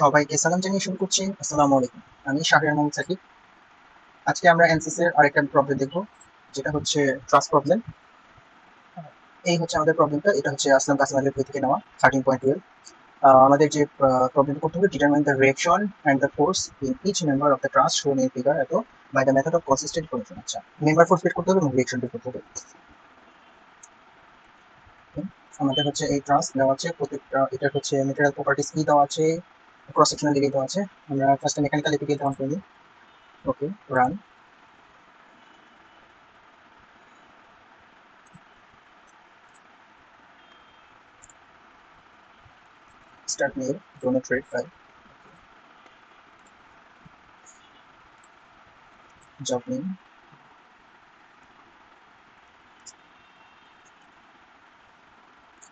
সবাইকে সালাম জানিয়ে শুরু করছি। আসসালামু আলাইকুম। আমি শাহরিয়ার মোহাম্মদ সাকিব। আজকে আমরা এনসিসি এর আরেকটা প্রবলেম দেখব, যেটা হচ্ছে ট্রাস্ট প্রবলেম। এই হচ্ছে আমাদের প্রবলেমটা। এটা হচ্ছে আসলাম কাসিমের বই থেকে নেওয়া 13.12। আমাদের যে প্রবলেমটা করতে হবে, determine the reaction and the force in each member of the truss shown in figure এত by the method of consistent correlation. আচ্ছা, মেম্বার ফোর্স বের করতে হবে এবং রিঅ্যাকশন বের করতে হবে। Okay, আমাদের হচ্ছে এই ট্রাস্ট দেওয়া আছে, প্রত্যেকটা এটা হচ্ছে ম্যাটেরিয়াল প্রপার্টিজ কি দেওয়া আছে, ক্রস সেকশনাল দিকে দেওয়া আছে। আমরা ফার্স্টে মেকানিক্যাল দিকে ডাউন করি। ওকে, run. Start new, donor trade file, job name,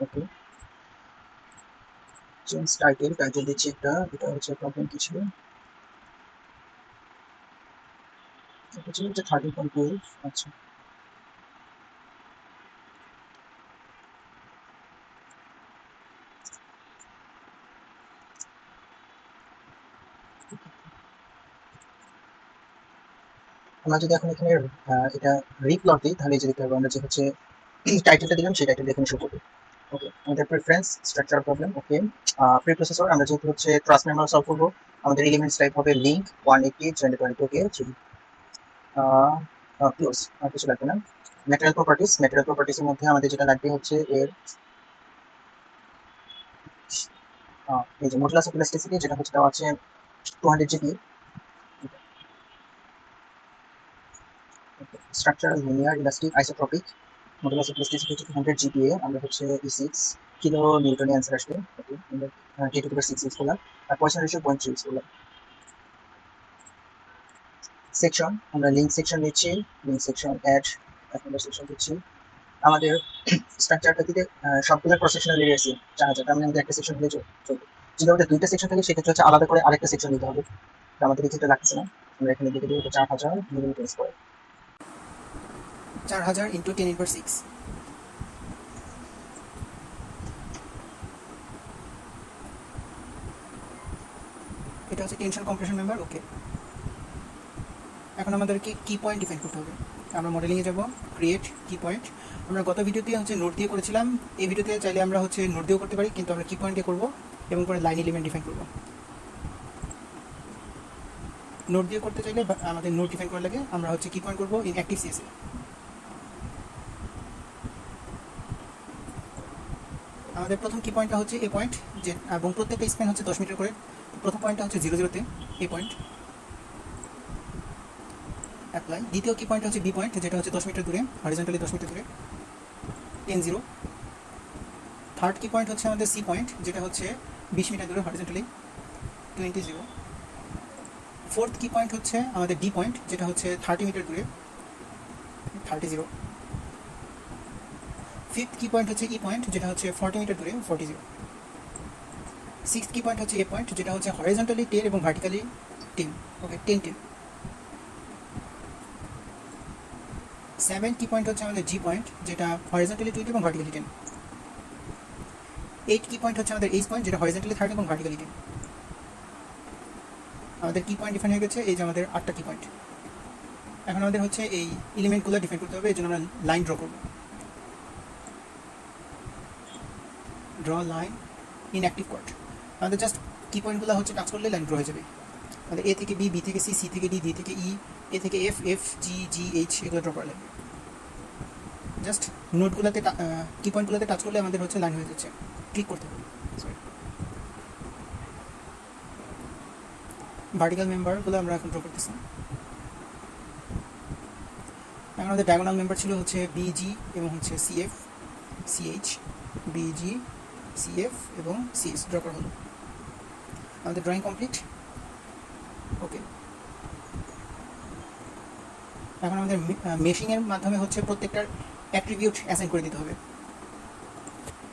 okay, change title দিচ্ছি একটা, এটা হচ্ছে প্রবলেম কি ছিল, এটা ছিল যে 13.12। আচ্ছা, আমরা যদি এখন এখানে এটা রিপ্লট দিই, তাহলে এই যে দেখতে পাবো আমরা যে হচ্ছে টাইটেলটা দিলাম সেই টাইটেলটা এখানে শো করবে। ওকে, আমাদের প্রেফারেন্স স্ট্রাকচার প্রবলেম। ওকে, প্রি প্রসেসর আমরা যেহেতু হচ্ছে ট্রাস্ট মেম্বার সলভ করবো, আমাদের এলিমেন্টস টাইপ হবে লিঙ্ক 180 220। ওকে, ক্লোজ, আর কিছু লাগবে না। ম্যাটেরিয়াল প্রপার্টিস এর মধ্যে আমাদের যেটা লাগবে হচ্ছে এর এই যে মডুলাস অফ ইলাস্টিসিটি, যেটা হচ্ছে দেওয়া আছে 200 GB. Structural linear elastic isotropic, modulus of elasticity হচ্ছে 200 জিপিএ। আমরা হচ্ছে E6 কিলো নিউটনে অ্যান্সার আসবে। ওকে, আমরা T⁻6 ইউজ করলাম, আর পয়সা রেশিও 0.3 ইউজ করলাম। সেকশন আমরা লিঙ্ক সেকশন নিচ্ছি, লিঙ্ক সেকশন অ্যাড 1 নম্বর সেকশন দিচ্ছি। আমাদের স্ট্রাকচারটা দিতে সবগুলো প্রসেশনাল এরিয়া আছে 4000, তার মানে আমাদের একটা সেকশন দিলে চলবে। যদি আমাদের দুইটা সেকশন থাকে সেক্ষেত্রে হচ্ছে আলাদা করে আরেকটা সেকশন দিতে হবে। আমাদের এক্ষেত্রে লাগছে না, আমরা এখানে দেখে দিই 4000 মিলিমিটার স্কয়ার, 4000 ইন্টু 10⁻6। এটা হচ্ছে টেনশন কম্প্রেশন মেম্বার। ওকে, এখন আমাদেরকে কি পয়েন্ট ডিফাইন করতে হবে। আমরা মডেলিংয়ে যাব, ক্রিয়েট কি পয়েন্ট। আমরা গত ভিডিওতে হচ্ছে নোট দিয়ে করেছিলাম, এই ভিডিওতে চাইলে আমরা হচ্ছে নোট দিয়েও করতে পারি, কিন্তু আমরা কি পয়েন্ট দিয়ে করবো এবং পরে লাইন এলিমেন্ট ডিফাইন করবো। নোট দিয়ে করতে চাইলে আমাদের নোট ডিফাইন করার লাগে, আমরা হচ্ছে কি পয়েন্ট করবো ইন অ্যাক্টিভ সিএসএ। আমাদের প্রথম কি পয়েন্টটা হচ্ছে এ পয়েন্ট, যে এবং প্রত্যেকটা স্প্যান হচ্ছে 10 মিটার করে। প্রথম পয়েন্টটা হচ্ছে 0 0-তে এ পয়েন্ট অ্যাপ্লাই। দ্বিতীয় কি পয়েন্ট হচ্ছে বি পয়েন্ট, যেটা হচ্ছে 10 মিটার দূরে, হরিজন্টালি 10 মিটার দূরে 10 0। থার্ড কি পয়েন্ট হচ্ছে আমাদের সি পয়েন্ট, যেটা হচ্ছে 20 মিটার দূরে, হরিজন্টালি 20 0। ফোর্থ কি পয়েন্ট হচ্ছে আমাদের ডি পয়েন্ট, যেটা হচ্ছে 30 মিটার দূরে, 30 0। ফিফথ কি পয়েন্ট হচ্ছে ই পয়েন্ট, যেটা হচ্ছে 40 মিটার দূরে, 40 0। সিক্সথ কি পয়েন্ট হচ্ছে এ পয়েন্ট, যেটা হচ্ছে হরিজন্টালি 10 এবং ভার্টিক্যালি 10। ওকে, 10 10। সেভেন কি পয়েন্ট হচ্ছে আমাদের জি পয়েন্ট, যেটা হরিজন্টালি 20 এবং ভার্টিক্যালি 10। এইট কি পয়েন্ট হচ্ছে আমাদের এইচ পয়েন্ট, যেটা হরিজন্টালি 30 এবং ভার্টিক্যালি 10। আমাদের কি পয়েন্ট ডিফাইন হয়ে গেছে, এই যে আমাদের 8টা কি পয়েন্ট। এখন আমাদের হচ্ছে এই এলিমেন্টগুলো ডিফাইন করতে হবে, এই জন্য আমরা লাইন ড্র করব। Draw line in active code. আমাদের জাস্ট কি পয়েন্টগুলো হচ্ছে টাচ করলে লাইন ড্র হয়ে যাবে। আমাদের এ থেকে বি, বি থেকে সি, সি থেকে ডি, ডি থেকে ই, এ থেকে F, F G, G H, এগুলো ড্র করা লাগবে। জাস্ট নোটগুলোতে কি পয়েন্টগুলোতে টাচ করলে আমাদের হচ্ছে লাইন হয়ে যাচ্ছে, ক্লিক করতে হবে। সরি, ভার্টিক্যাল মেম্বারগুলো আমরা এখন ড্র করতেছি। এখন আমাদের ডায়াগোনাল মেম্বার ছিল হচ্ছে বিজি এবং হচ্ছে সিএফ, সিএইচ, বিজি, সিএফ এবং সিএস ড্র করা হলো। আমাদের ড্রয়িং কমপ্লিট। ওকে, এখন আমাদের মেশিংয়ের মাধ্যমে হচ্ছে প্রত্যেকটার অ্যাট্রিবিউট অ্যাসাইন করে দিতে হবে।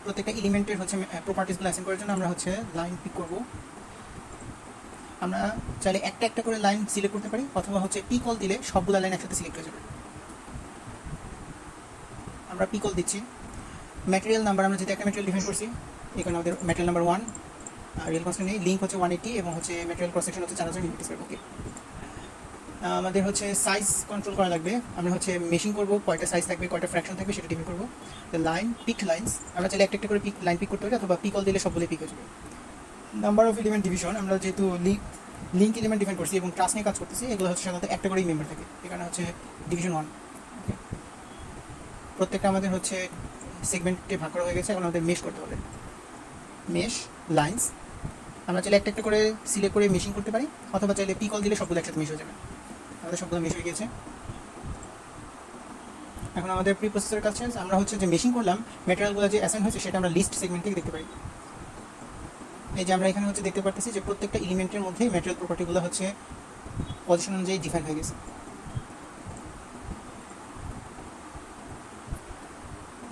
প্রত্যেকটা এলিমেন্টের হচ্ছে প্রপার্টিসগুলো অ্যাসাইন করার জন্য আমরা হচ্ছে লাইন পিক করব। আমরা চাইলে একটা একটা করে লাইন সিলেক্ট করতে পারি, অথবা হচ্ছে পি কল দিলে সবগুলো লাইন একসাথে সিলেক্ট হয়ে যাবে। আমরা পি কল দিচ্ছি। ম্যাটেরিয়াল নাম্বার আমরা যেটা একটা ম্যাটেরিয়াল ডিফাইন করছি, এখানে আমাদের ম্যাটেরিয়াল নাম্বার 1, রিয়েল কনস্ট্যান্ট নেই, লিঙ্ক হচ্ছে 180 এবং হচ্ছে ম্যাটেরিয়াল ক্রস সেকশন হচ্ছে 4000 মিলিমিটার স্কয়ার। ওকে, আমাদের হচ্ছে সাইজ কন্ট্রোল করা লাগবে। আমরা হচ্ছে মেশিং করব, কয়টা সাইজ থাকবে, কয়টা ফ্র্যাকশন থাকবে সেটা ডিফাইন করবো। লাইন পিক লাইন্স, আমরা চাইলে একটা একটা করে পিক লাইন পিক করতে পারি, অথবা পিক অল দিলে সবগুলো পিক হয়ে যাবে। নাম্বার অফ এলিমেন্ট ডিভিশন, আমরা যেহেতু লিঙ্ক এলিমেন্ট ডিফাইন করছি এবং ট্রাস্ট নিয়ে কাজ করতেছি, এগুলো হচ্ছে সাধারণত একটা করেই মেম্বার থাকে, এখানে হচ্ছে ডিভিশন 1। ওকে, প্রত্যেকটা আমাদের হচ্ছে সেগমেন্টে ভাগ করা হয়ে গেছে। এখন আমাদের মেশ করতে হবে। মেশ লাইন্স, আমরা চাইলে একটা একটা করে সিলেক্ট করে মেশিং করতে পারি, অথবা চাইলে পিক অল দিলে সবগুলো একসাথে মেশ হয়ে যাবে। আমাদের সবগুলো মেশ হয়ে গেছে। এখন আমাদের প্রি প্রসেসরের কাছে আমরা হচ্ছে যে মেশিং করলাম, ম্যাটেরিয়ালগুলো যে অ্যাসাইন হয়েছে সেটা আমরা লিস্ট সেগমেন্ট থেকে দেখতে পারি। এই যে আমরা এখানে হচ্ছে দেখতে পারতেছি যে প্রত্যেকটা এলিমেন্টের মধ্যেই ম্যাটেরিয়াল প্রপার্টিগুলো হচ্ছে পজিশন অনুযায়ী ডিফাইন হয়ে গেছে।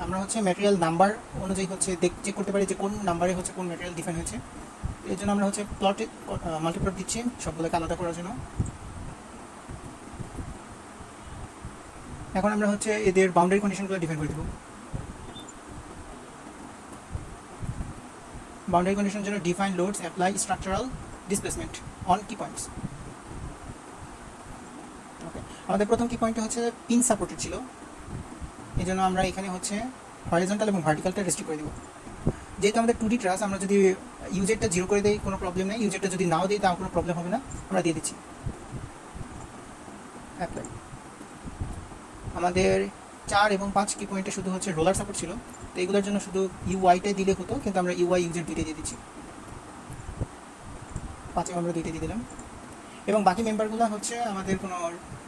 আমরা হচ্ছে ম্যাটেরিয়াল নাম্বার অনুযায়ী হচ্ছে চেক করতে পারি যে কোন নাম্বারে হচ্ছে কোন ম্যাটেরিয়াল ডিফাইন হয়েছে। এর জন্য আমরা হচ্ছে প্লটে মাল্টিপ্লট দিচ্ছি সবগুলোকে আলাদা করার জন্য। এখন আমরা হচ্ছে এদের বাউন্ডারি কন্ডিশনগুলো ডিফাইন করে দেবো। বাউন্ডারি কন্ডিশনের জন্য define loads apply structural displacement on কি পয়েন্টস। ওকে, আমাদের প্রথম কি পয়েন্টটা হচ্ছে পিন সাপোর্টেড ছিল, এই জন্য আমরা এখানে হচ্ছে হরিজন্টাল এবং ভার্টিক্যালটা রেস্ট্রিক্ট করে দেবো। যেহেতু আমাদের 2D ট্রাস, আমরা যদি ইউজেটটা 0 করে দিই কোনো প্রবলেম নেই, ইউজেটটা যদি নাও দিই তাও কোনো প্রবলেম হবে না, আমরা দিয়ে দিচ্ছি অ্যাপ্লাই। আমাদের 4 এবং 5 কি পয়েন্টে শুধু হচ্ছে রোলার সাপোর্ট ছিল, তো এগুলোর জন্য শুধু ইউআইটাই দিলে হতো, কিন্তু আমরা ইউআই ইউজেট দুইটাই দিয়ে দিচ্ছি। 5 আমরা দুইটাই দিয়ে দিলাম। এবং বাকি মেম্বারগুলো হচ্ছে আমাদের কোনো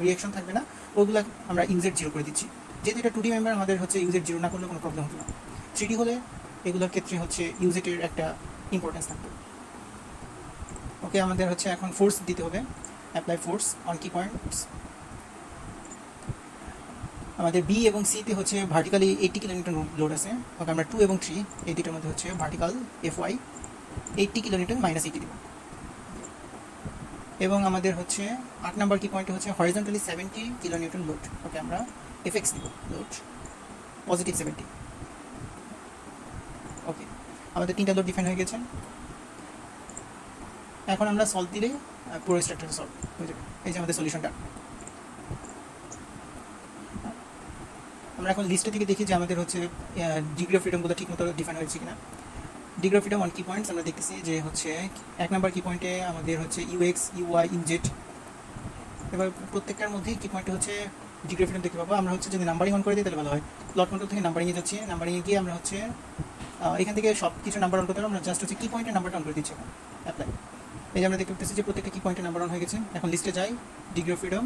রিয়াকশন থাকবে না, ওইগুলো আমরা ইউজেট 0 করে দিচ্ছি। যেহেতু এটা 2D মেম্বার, আমাদের হচ্ছে ইউজেট 0 না করলে কোনো প্রবলেম হতো না। 3D হলে এগুলোর ক্ষেত্রে হচ্ছে ইউজেটের একটা ইম্পর্টেন্স থাকবে। ওকে, আমাদের হচ্ছে এখন ফোর্স দিতে হবে, অ্যাপ্লাই ফোর্স অন কি পয়েন্টস। আমাদের বি এবং সিতে হচ্ছে ভার্টিক্যালি 80 কিলোমিটার লোড আছে। ওকে, আমরা 2 এবং 3 এই দুটোর মধ্যে হচ্ছে ভার্টিক্যাল FY 80 কিলোমিটার -80 দিব। এবং আমাদের হচ্ছে 8 নাম্বার কি পয়েন্টে হচ্ছে হরিজন্টালি 70 কিলোনিউটন লোড। ওকে, আমরা FX দিব, লোড পজিটিভ 70। ওকে, আমাদের 3টা লোড ডিফাইন হয়ে গেছে। এখন আমরা সলভ দিলে পুরো স্ট্রাকচার সলভ হয়ে যাবে। এই যে আমাদের সলিউশনটা। আমরা এখন লিস্টে থেকে দেখি যে আমাদের হচ্ছে ডিগ্রি অফ ফ্রিডমগুলো ঠিকমতো ডিফাইন হয়েছে কিনা। ডিগ্রি অফ ফ্রিডম অন কি পয়েন্টস আমরা দেখতেছি যে হচ্ছে 1 নাম্বার কি পয়েন্টে আমাদের হচ্ছে UX, UI, UZ। এবার প্রত্যেকটার মধ্যেই কি পয়েন্টে হচ্ছে ডিগ্রি অফ ফ্রিডম দেখতে পাবো। আমরা হচ্ছে যদি নাম্বারিং অন করে দিই তাহলে ভালো হয়। প্লট কন্ট্রোল থেকে নাম্বারিংয়ে যাচ্ছি, নাম্বারিংয়ে গিয়ে আমরা হচ্ছে এখান থেকে সব কিছু নাম্বার অন করতে পারবো। আমরা জাস্ট হচ্ছে কি পয়েন্টের নাম্বারটা অন করে দিচ্ছি এখন, অ্যাপ্লাই। এই যে আমরা দেখতে পাচ্ছি যে প্রত্যেকটা কি পয়েন্টের নাম্বার অন হয়ে গেছে। এখন লিস্টে যাই, ডিগ্রি অফ ফ্রিডম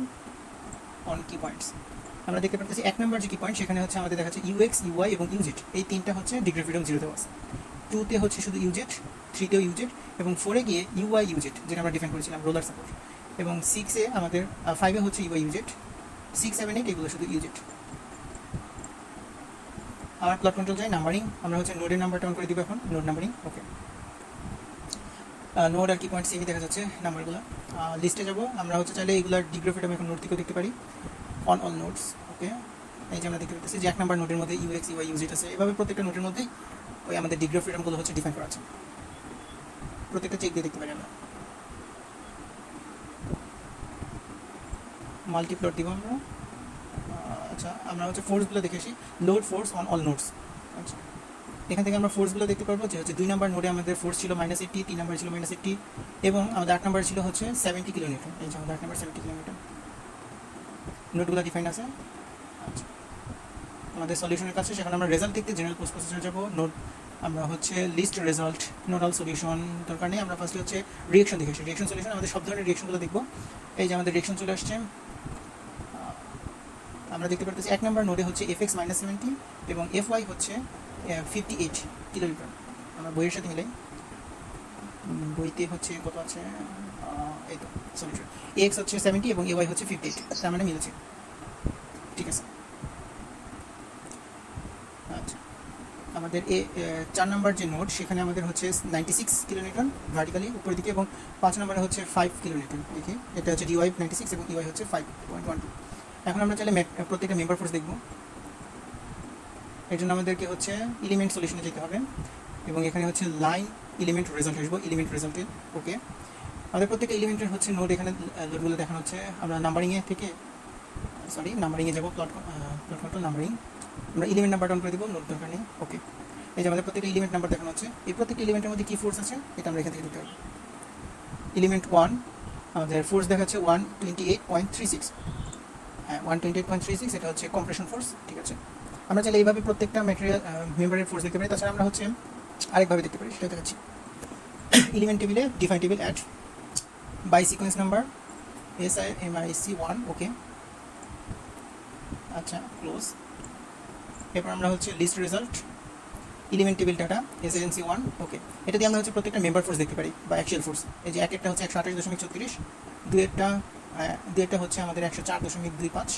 অন কি পয়েন্টস। আমরা দেখতে পাচ্ছি 1 নাম্বার যে কি পয়েন্ট সেখানে হচ্ছে আমাদের দেখা যাচ্ছে UX, UI এবং UZ, এই তিনটা হচ্ছে ডিগ্রি অফ ফ্রিডম 0 দেওয়া আছে। 2তে হচ্ছে শুধু UZ, 3তেও UZ এবং 4এ গিয়ে UI, UZ যেটা আমরা ডিফাইন করেছিলাম রোলার সাপোর্ট। এবং 6এ আমাদের 5এ হচ্ছে UI, UZ, 6, 7, 8 এগুলো শুধু UZ। আবার প্লট কন্ট্রোল যাই, নাম্বারিং আমরা হচ্ছে নোডের নাম্বারটা অন করে দিব এখন, নোড নাম্বারিং। ওকে, নোড আর কি পয়েন্ট সেমই দেখা যাচ্ছে নাম্বারগুলো। লিস্টে যাব, আমরা হচ্ছে চাইলে এগুলার ডিগ্রি অফ ফ্রিডম এখন নোড থেকেও দেখতে পারি, অন অল নোডস। ওকে, এই যে আমরা দেখতে পাচ্ছি যে 1 নাম্বার নোডের মধ্যে UX, UI, UZ আছে। এভাবে প্রত্যেকটা নোডের মধ্যেই ওই আমাদের ডিগ্রি অফ ফ্রিডমগুলো হচ্ছে ডিফাইন করা আছে, প্রত্যেকটা চেক দিয়ে দেখতে পারি আমরা। মাল্টিপ্লট দিব আমরা। আচ্ছা, আমরা হচ্ছে ফোর্সগুলো দেখে আসি, load force on all nodes. আচ্ছা, এখান থেকে আমরা ফোর্সগুলো দেখতে পারবো যে হচ্ছে 2 নাম্বার নোডে আমাদের ফোর্স ছিল -80, 3 নাম্বার ছিল -80 এবং আমাদের 8 নাম্বার ছিল হচ্ছে 70 কিলোমিটার। এই যে আমাদের 8 নাম্বার 70 কিলোমিটার নোডগুলো ডিফাইন আছে। আচ্ছা, আমাদের সলিউশনের কাছে সেখানে আমরা রেজাল্ট দেখতে জেনারেল পোস্ট প্রসেসরে যাব। নোড আমরা হচ্ছে লিস্ট রেজাল্ট, নোডাল সলিউশন দরকার নেই, আমরা ফার্স্টে হচ্ছে রিয়েকশন দেখে আসি। রিয়েকশন সলিউশন আমাদের সব ধরনের রিয়েকশনগুলো দেখবো। এই যে আমাদের রিয়েকশন চলে আসছে। আমরা দেখতে পারতেছি 1 নাম্বার নোডে হচ্ছে FX -70 এবং FY হচ্ছে 58 কিলোমিটার। আমরা বইয়ের সাথে মিলাই, বইতে হচ্ছে কত আছে, এই তো সলিউশন AX হচ্ছে 70 এবং AY হচ্ছে 58, তার মানে মিলেছে, ঠিক আছে। আচ্ছা, আমাদের 4 নাম্বার যে নোড সেখানে আমাদের হচ্ছে 96 কিলোমিটার ভার্টিক্যালি উপরের দিকে এবং 5 নাম্বারে হচ্ছে 5 কিলোমিটার দেখি, এটা হচ্ছে DY 96 এবং EY হচ্ছে 5.12। এখন আমরা চাইলে প্রত্যেকটা মেম্বার ফোর্স দেখব। এর জন্য আমাদেরকে হচ্ছে এলিমেন্ট সলিউশনে যেতে হবে এবং এখানে হচ্ছে লাইন এলিমেন্ট রেজাল্ট আসবো, এলিমেন্ট রেজাল্টে ওকে। আমাদের প্রত্যেকটা এলিমেন্টের হচ্ছে নোড এখানে নোডগুলো দেখানো হচ্ছে। আমরা নাম্বারিংয়ে থেকে নাম্বারিংয়ে যাবো, প্লট কন্ট্রোল নাম্বারিং, আমরা এলিমেন্ট নাম্বার ডাউন করে দেবো, নোট দরকার নেই ওকে। এই যে আমাদের প্রত্যেকটা এলিমেন্ট নাম্বার দেখানো হচ্ছে, এই প্রত্যেকটা এলিমেন্টের মধ্যে কী ফোর্স আছে এটা আমরা এখান থেকে দিতে পারবো। এলিমেন্ট 1 আমাদের ফোর্স দেখাচ্ছে 128.36, হ্যাঁ 128.36, এটা হচ্ছে কম্প্রেশন ফোর্স, ঠিক আছে। আমরা চাইলে এইভাবে প্রত্যেকটা ম্যাটেরিয়াল মেম্বারের ফোর্স দেখতে পারি। তাছাড়া আমরা হচ্ছে আরেকভাবে দেখতে পারি, সেটা দেখাচ্ছি। এলিমেন্ট টেবিলে define table add by sequence number SIMIC1 okay, আচ্ছা ক্লোজ। এরপর আমরা হচ্ছে list result element table data SNC1 okay. এটা দিয়ে আমরা হচ্ছে প্রত্যেকটা মেম্বার ফোর্স দেখতে পারি বা অ্যাকচুয়াল ফোর্স। এই যে একটা হচ্ছে 128.36, দুয়েরটা হচ্ছে আমাদের 104.25,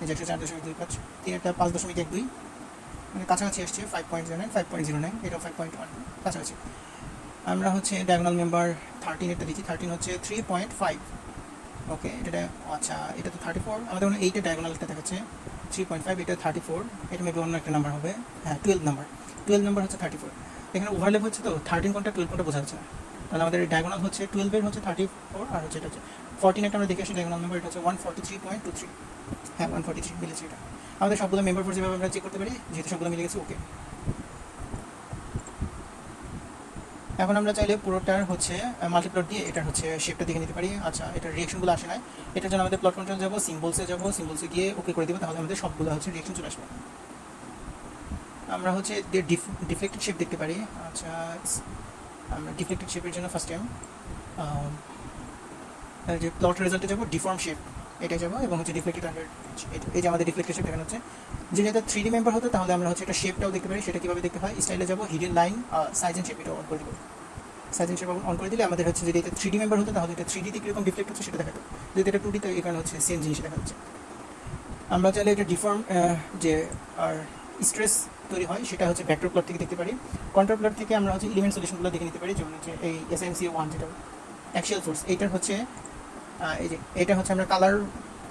এই যে 104.25, তিনেরটা 5.12, মানে কাছাকাছি আসছে 5.09, এটাও 5.1 কাছাকাছি। আমরা হচ্ছে ডায়াগোনাল মেম্বার 13 এটা দেখি, 13 হচ্ছে 3.5 ওকে। এটা আচ্ছা, এটা তো 34, আমাদের মনে হয় এইটা ডায়াগোনালটা দেখাচ্ছে 3.5, এটা 34, এটা মেবি অন্য একটা নাম্বার হবে, হ্যাঁ 12 নাম্বার হচ্ছে 34। এখানে ওভারল্যাপ হচ্ছে তো 13 কোনটা 12 কোনটা বোঝা যাচ্ছে না, তাহলে আমাদের ডায়াগোনাল হচ্ছে 12 এর হচ্ছে 34, আর হচ্ছে এটা হচ্ছে 14 একটা আমরা দেখে আসি ডায়াগোনাল নাম্বার, এটা হচ্ছে 143.23, হ্যাঁ 143 মিলেছে। এটা আমাদের সবগুলো মেম্বার ফোর্স যেভাবে আমরা চেক করতে পারি, যেহেতু সবগুলো মিলে গেছে ওকে। এখন আমরা চাইলে পুরোটার হচ্ছে মাল্টিপ্লট দিয়ে এটার হচ্ছে শেপটা দেখে নিতে পারি। আচ্ছা, এটার রিয়েকশনগুলো আসে না, এটার জন্য আমাদের প্লট কন্ট্রোল যাবো, সিম্বলসে গিয়ে ওকে করে দেবো, তাহলে আমাদের সবগুলো হচ্ছে রিয়েকশন চলে আসবে। আমরা হচ্ছে ডিফ্লেক্টেড শেপ দেখতে পারি। আচ্ছা, আমরা ডিফ্লেক্টেড শেপের জন্য ফার্স্ট টাইম যে প্লট রেজাল্টে যাবো, ডিফর্ম শেপ এটা যাবো, এবং হচ্ছে ডিফ্লেক্টেড আন্ডার, এই যে আমাদের ডিফ্লেক্টেড শেপ দেখানো হচ্ছে। যেটা 3D মেম্বার হতো তাহলে আমরা হচ্ছে এটা শেপটাও দেখতে পারি, সেটা কীভাবে দেখতে হয়, স্টাইলে যাবো, hidden line, size and shape, এটা অন করে দেবো। সাইজ অ্যান্ড শেপ অন করে দিলে আমাদের হচ্ছে যদি এটা 3D মেম্বার হতো তাহলে এটা 3D তে কীরকম ডিফ্লেক্ট হচ্ছে সেটা দেখাতো, যদি এটা 2D তে এই কারণে হচ্ছে সেম জিনিস দেখা যাচ্ছে। আমরা চাইলে এটা ডিফর্ম যে আর স্ট্রেস তৈরি হয় সেটা হচ্ছে ভেক্টর প্লট থেকে দেখতে পারি। কন্ট্রোল প্লট থেকে আমরা হচ্ছে এলিমেন্ট সলিউশনগুলো দেখে নিতে পারি, যেমন হচ্ছে এই SIMC1 যেটা অ্যাকশিয়াল ফোর্স, এইটার হচ্ছে এই যে এটা হচ্ছে আমরা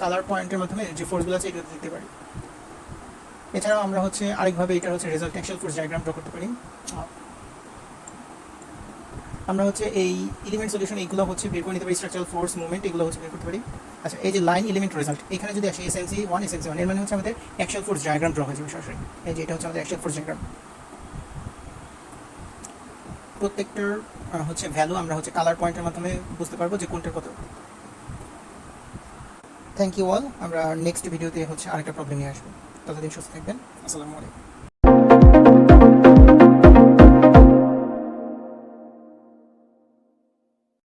কালার পয়েন্টের মাধ্যমে যে ফোর্সগুলো আছে এটা দেখতে পারি। এছাড়াও আমরা হচ্ছে আরেকভাবে এটা হচ্ছে রেজাল্ট অ্যাকশিয়াল ফোর্স ডায়াগ্রাম ড্র করতে পারি। আমরা হচ্ছে এই এলিমেন্ট সলিউশন এইগুলো হচ্ছে বের করে নিতে পারি, স্ট্রাকচারাল ফোর্স মুভমেন্ট এগুলো হচ্ছে বের করতে পারি। আচ্ছা, এই যে লাইন এলিমেন্ট রেজাল্ট এখানে যদি আসে SNC1 এর মানে হচ্ছে আমাদের অ্যাকশিয়াল ফোর্স ডায়াগ্রাম ড্র হয়ে যাবে সরাসরি। এই যে এটা হচ্ছে আমাদের অ্যাকশিয়াল ফোর্স ডায়াগ্রাম। প্রত্যেকটার হচ্ছে ভ্যালু আমরা হচ্ছে কালার পয়েন্টের মাধ্যমে বুঝতে পারবো যে কোনটার কত। Thank you all. আমরা নেক্সট ভিডিওতে হচ্ছে আরেকটা প্রবলেম নিয়ে আসবো। ততদিন সুস্থ থাকবেন। আসসালামু আলাইকুম।